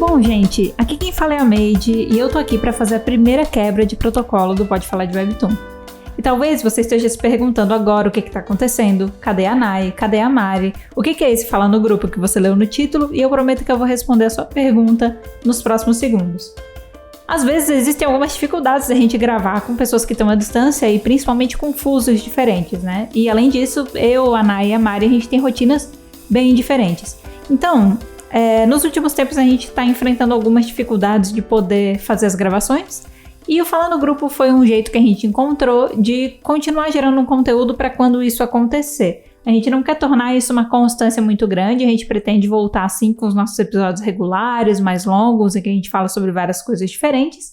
Bom, gente, aqui quem fala é a Made e eu tô aqui pra fazer a primeira quebra de protocolo do Pode Falar de Webtoon. E talvez você esteja se perguntando agora o que tá acontecendo, cadê a Nai, cadê a Mari, o que é esse Fala no Grupo que você leu no título, e eu prometo que eu vou responder a sua pergunta nos próximos segundos. Às vezes existem algumas dificuldades da gente gravar com pessoas que estão à distância e principalmente com fusos diferentes, né? E além disso, eu, a Nai e a Mari, a gente tem rotinas bem diferentes. Então, nos últimos tempos a gente está enfrentando algumas dificuldades de poder fazer as gravações. E o Fala no Grupo foi um jeito que a gente encontrou de continuar gerando um conteúdo para quando isso acontecer. A gente não quer tornar isso uma constância muito grande, a gente pretende voltar assim com os nossos episódios regulares, mais longos, em que a gente fala sobre várias coisas diferentes.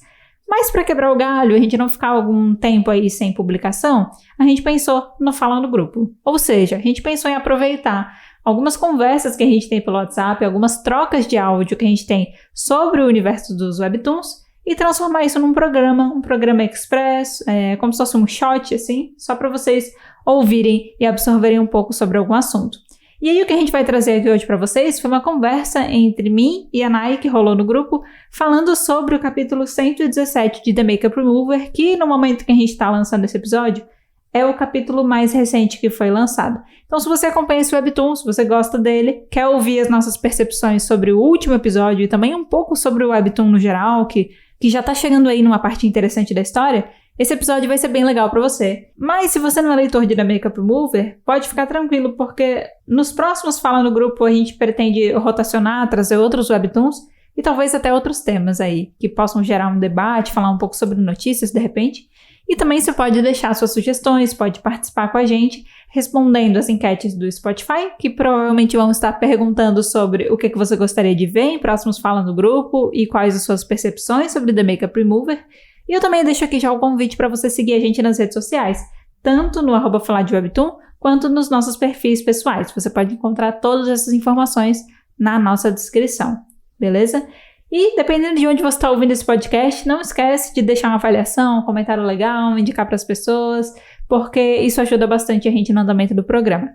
Mas para quebrar o galho, a gente não ficar algum tempo aí sem publicação, a gente pensou no Fala no Grupo. Ou seja, a gente pensou em aproveitar algumas conversas que a gente tem pelo WhatsApp, algumas trocas de áudio que a gente tem sobre o universo dos Webtoons, e transformar isso num programa express, como se fosse um shot, assim, só para vocês ouvirem e absorverem um pouco sobre algum assunto. E aí o que a gente vai trazer aqui hoje para vocês foi uma conversa entre mim e a Nai, que rolou no grupo, falando sobre o capítulo 117 de The Makeup Remover, que no momento que a gente está lançando esse episódio, é o capítulo mais recente que foi lançado. Então, se você acompanha esse Webtoon, se você gosta dele, quer ouvir as nossas percepções sobre o último episódio e também um pouco sobre o Webtoon no geral, que já tá chegando aí numa parte interessante da história, esse episódio vai ser bem legal pra você. Mas se você não é leitor de The Makeup Remover, pode ficar tranquilo, porque nos próximos Fala no Grupo a gente pretende rotacionar, trazer outros Webtoons e talvez até outros temas aí, que possam gerar um debate, falar um pouco sobre notícias de repente. E também você pode deixar suas sugestões, pode participar com a gente, respondendo as enquetes do Spotify, que provavelmente vão estar perguntando sobre o que você gostaria de ver em próximos Fala no Grupo e quais as suas percepções sobre The Makeup Remover. E eu também deixo aqui já o convite para você seguir a gente nas redes sociais, tanto no @falardewebtoon, quanto nos nossos perfis pessoais. Você pode encontrar todas essas informações na nossa descrição, beleza? E dependendo de onde você está ouvindo esse podcast, não esquece de deixar uma avaliação, um comentário legal, indicar para as pessoas, porque isso ajuda bastante a gente no andamento do programa.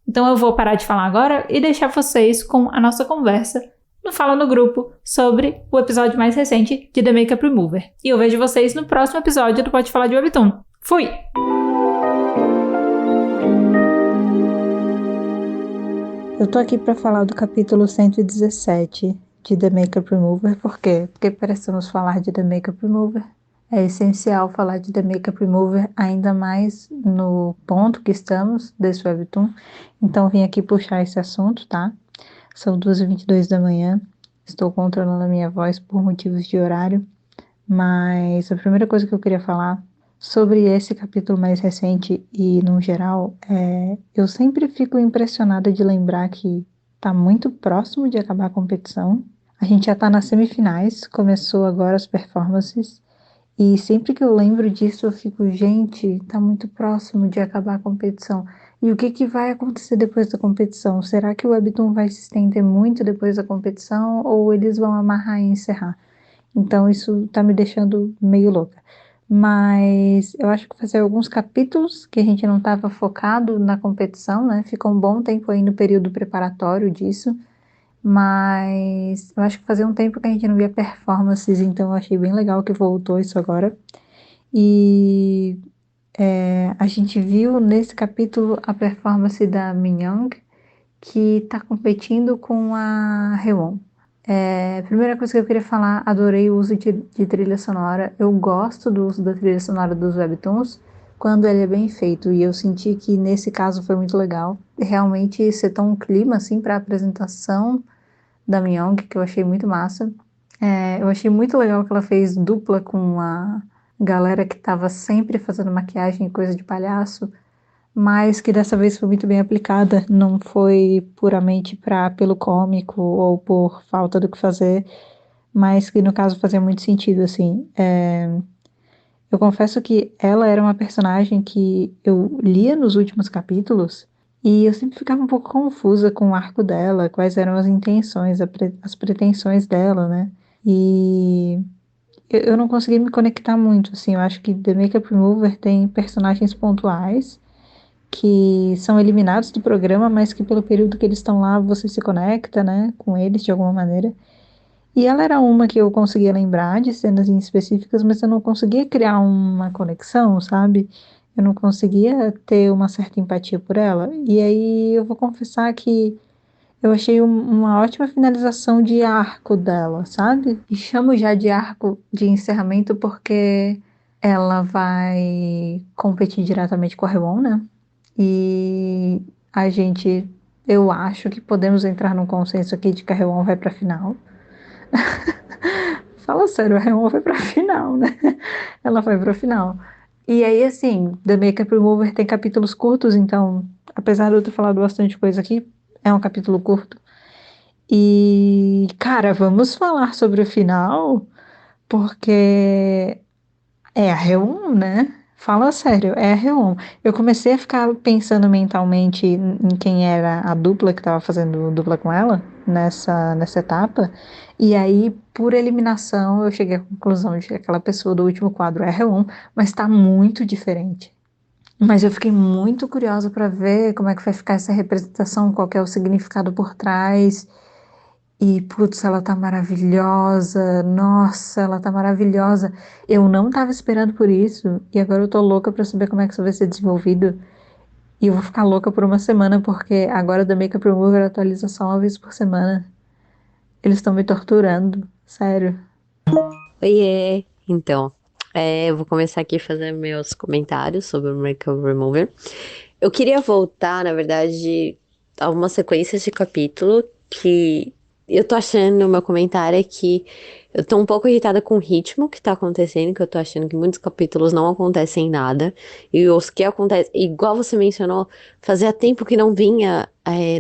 Então eu vou parar de falar agora e deixar vocês com a nossa conversa no Fala no Grupo sobre o episódio mais recente de The Makeup Remover. E eu vejo vocês no próximo episódio do Pode Falar de Webtoon. Fui! Eu tô aqui para falar do capítulo 117 de The Makeup Remover. Por quê? Porque precisamos falar de The Makeup Remover. É essencial falar de The Makeup Remover, ainda mais no ponto que estamos desse Webtoon. Então vim aqui puxar esse assunto, tá? São 2h22 da manhã. Estou controlando a minha voz por motivos de horário. Mas a primeira coisa que eu queria falar sobre esse capítulo mais recente e no geral, eu sempre fico impressionada de lembrar que tá muito próximo de acabar a competição. A gente já tá nas semifinais, começou agora as performances, e sempre que eu lembro disso eu fico, gente, tá muito próximo de acabar a competição. E o que vai acontecer depois da competição? Será que o Webtoon vai se estender muito depois da competição ou eles vão amarrar e encerrar? Então isso tá me deixando meio louca. Mas eu acho que fazer alguns capítulos que a gente não estava focado na competição, né? Ficou um bom tempo aí no período preparatório disso. Mas eu acho que fazia um tempo que a gente não via performances, então eu achei bem legal que voltou isso agora. E a gente viu nesse capítulo a performance da Minyoung, que tá competindo com a Haewon. Primeira coisa que eu queria falar, adorei o uso de trilha sonora. Eu gosto do uso da trilha sonora dos Webtoons quando ele é bem feito, e eu senti que nesse caso foi muito legal. Realmente setou um clima assim para a apresentação da Minyoung, que eu achei muito massa. Eu achei muito legal que ela fez dupla com a galera que estava sempre fazendo maquiagem e coisa de palhaço, mas que dessa vez foi muito bem aplicada, não foi puramente para apelo cômico ou por falta do que fazer, mas que no caso fazia muito sentido, assim. Eu confesso que ela era uma personagem que eu lia nos últimos capítulos e eu sempre ficava um pouco confusa com o arco dela, quais eram as intenções, as pretensões dela, né? E eu não consegui me conectar muito, assim. Eu acho que The Makeup Remover tem personagens pontuais que são eliminados do programa, mas que pelo período que eles estão lá você se conecta, né, com eles de alguma maneira. E ela era uma que eu conseguia lembrar de cenas em específicas, mas eu não conseguia criar uma conexão, sabe? Eu não conseguia ter uma certa empatia por ela. E aí eu vou confessar que eu achei uma ótima finalização de arco dela, sabe? E chamo já de arco de encerramento porque ela vai competir diretamente com a Rewon, né? E a gente, eu acho que podemos entrar num consenso aqui de que a Rewon vai pra final. Fala sério, a Rewon foi pra final, né? Ela foi pra final. E aí, assim, The Makeup Remover tem capítulos curtos, então, apesar de eu ter falado bastante coisa aqui, é um capítulo curto. E, cara, vamos falar sobre o final, porque é a Reum, né? Fala sério, é a Reum. Eu comecei a ficar pensando mentalmente em quem era a dupla que estava fazendo dupla com ela nessa etapa. E aí, por eliminação, eu cheguei à conclusão de que aquela pessoa do último quadro é a Reum, mas está muito diferente. Mas eu fiquei muito curiosa para ver como é que vai ficar essa representação, qual que é o significado por trás. E, putz, ela tá maravilhosa. Nossa, ela tá maravilhosa. Eu não tava esperando por isso. E agora eu tô louca pra saber como é que isso vai ser desenvolvido. E eu vou ficar louca por uma semana, porque agora da Makeup Remover atualiza só uma vez por semana. Eles estão me torturando. Sério. Oiê! Então, eu vou começar aqui a fazer meus comentários sobre o Makeup Remover. Eu queria voltar, na verdade, a uma sequência de capítulo que eu tô achando, no meu comentário é que eu tô um pouco irritada com o ritmo que tá acontecendo, que eu tô achando que muitos capítulos não acontecem nada. E os que acontecem, igual você mencionou, fazia tempo que não vinha,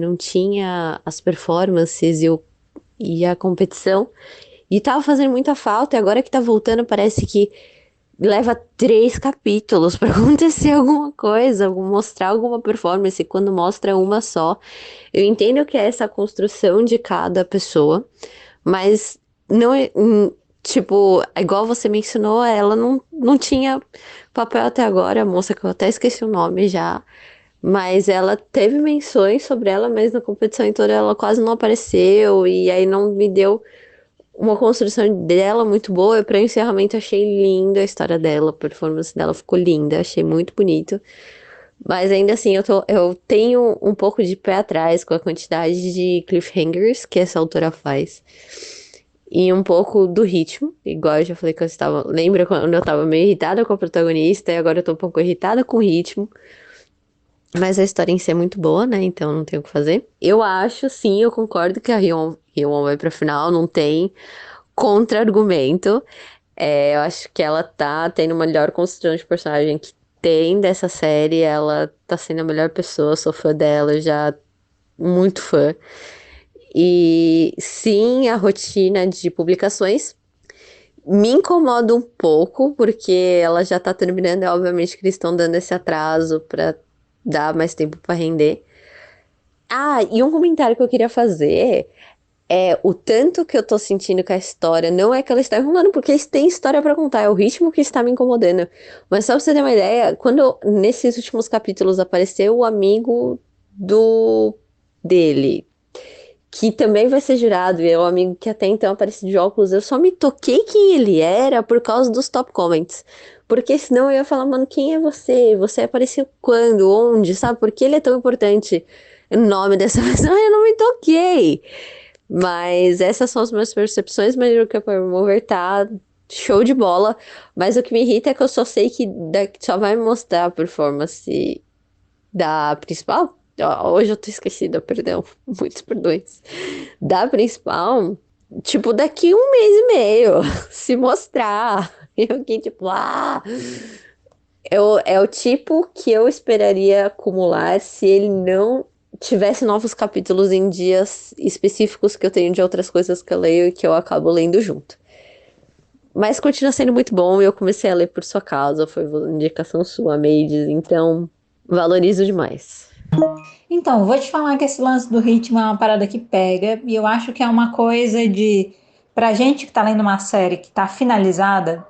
não tinha as performances e a competição. E tava fazendo muita falta, e agora que tá voltando, parece que leva 3 capítulos pra acontecer alguma coisa, mostrar alguma performance. E quando mostra uma só, eu entendo que é essa construção de cada pessoa, mas não é. Tipo, igual você mencionou, ela não tinha papel até agora, a moça que eu até esqueci o nome já. Mas ela teve menções sobre ela, mas na competição toda ela quase não apareceu, e aí não me deu uma construção dela muito boa. Para encerramento, achei linda a história dela, a performance dela ficou linda, achei muito bonito. Mas ainda assim, eu tenho um pouco de pé atrás com a quantidade de cliffhangers que essa autora faz. E um pouco do ritmo, igual eu já falei que eu estava. Lembra quando eu estava meio irritada com a protagonista, e agora eu tô um pouco irritada com o ritmo. Mas a história em si é muito boa, né? Então não tem o que fazer. Eu acho, sim, eu concordo que a Hyun vai pra final, não tem contra-argumento. Eu acho que ela tá tendo uma melhor construção de personagem que tem dessa série. Ela tá sendo a melhor pessoa, sou fã dela, já muito fã. E sim, a rotina de publicações me incomoda um pouco, porque ela já tá terminando, e obviamente que eles estão dando esse atraso pra dar mais tempo pra render. Ah, e um comentário que eu queria fazer é o tanto que eu tô sentindo que a história não é que ela está enrolando, porque eles têm história pra contar, é o ritmo que está me incomodando. Mas só pra você ter uma ideia, quando nesses últimos capítulos apareceu o amigo do dele, que também vai ser jurado, e é um amigo que até então aparecia de óculos, eu só me toquei quem ele era por causa dos top comments. Porque senão eu ia falar, mano, quem é você? Você apareceu quando? Onde? Sabe? Por que ele é tão importante? O nome dessa pessoa, eu não me toquei. Mas essas são as minhas percepções, mas o Camp Remover tá show de bola. Mas o que me irrita é que eu só sei que só vai me mostrar a performance da principal. Hoje eu tô esquecida, perdão. Muitos perdões. Da principal, tipo, daqui 1 mês e meio, se mostrar. Eu aqui, tipo, é o tipo que eu esperaria acumular se ele não tivesse novos capítulos em dias específicos que eu tenho de outras coisas que eu leio e que eu acabo lendo junto. Mas continua sendo muito bom e eu comecei a ler por sua causa, foi indicação sua, Maids, então valorizo demais. Então, vou te falar que esse lance do ritmo é uma parada que pega, e eu acho que é uma coisa de. Pra gente que tá lendo uma série que tá finalizada,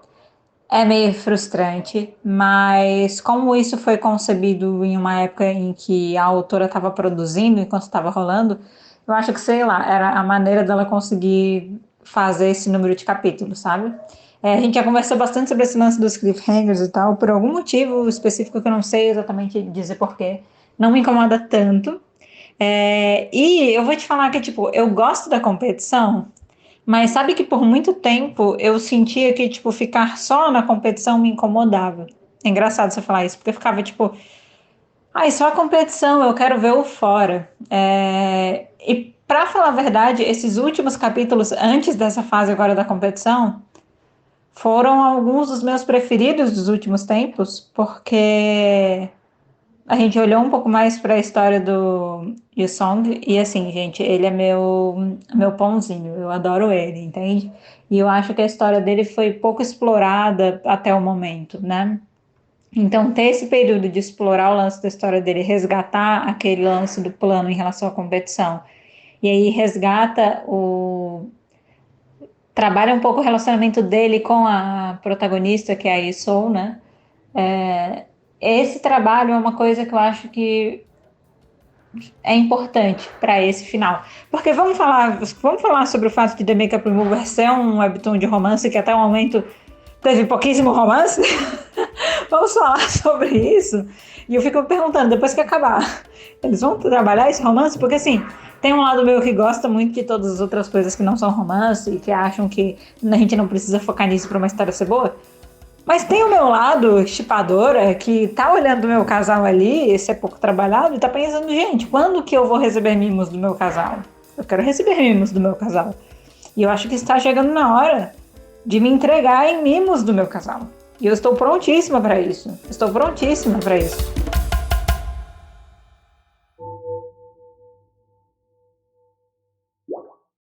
é meio frustrante, mas como isso foi concebido em uma época em que a autora estava produzindo enquanto estava rolando, eu acho que, sei lá, era a maneira dela conseguir fazer esse número de capítulos, sabe? A gente já conversou bastante sobre esse lance dos cliffhangers e tal, por algum motivo específico que eu não sei exatamente dizer porquê, não me incomoda tanto. E eu vou te falar que, tipo, eu gosto da competição, mas sabe que por muito tempo eu sentia que, tipo, ficar só na competição me incomodava. É engraçado você falar isso, porque eu ficava, tipo, ai, só a competição, eu quero ver o fora. E pra falar a verdade, esses últimos capítulos antes dessa fase agora da competição foram alguns dos meus preferidos dos últimos tempos, porque a gente olhou um pouco mais para a história do Song e assim, gente, ele é meu pãozinho, eu adoro ele, entende? E eu acho que a história dele foi pouco explorada até o momento, né? Então, ter esse período de explorar o lance da história dele, resgatar aquele lance do plano em relação à competição, e aí resgata trabalha um pouco o relacionamento dele com a protagonista, que é a Isou, né? Esse trabalho é uma coisa que eu acho que é importante para esse final. Porque vamos falar sobre o fato de The Makeup Remover ser um webtoon de romance que até o momento teve pouquíssimo romance? Vamos falar sobre isso? E eu fico me perguntando, depois que acabar, eles vão trabalhar esse romance? Porque assim, tem um lado meu que gosta muito de todas as outras coisas que não são romance e que acham que a gente não precisa focar nisso para uma história ser boa. Mas tem o meu lado chipadora que tá olhando o meu casal ali, esse é pouco trabalhado, e tá pensando, gente, quando que eu vou receber mimos do meu casal? Eu quero receber mimos do meu casal. E eu acho que está chegando na hora de me entregar em mimos do meu casal. E eu estou prontíssima para isso. Estou prontíssima para isso.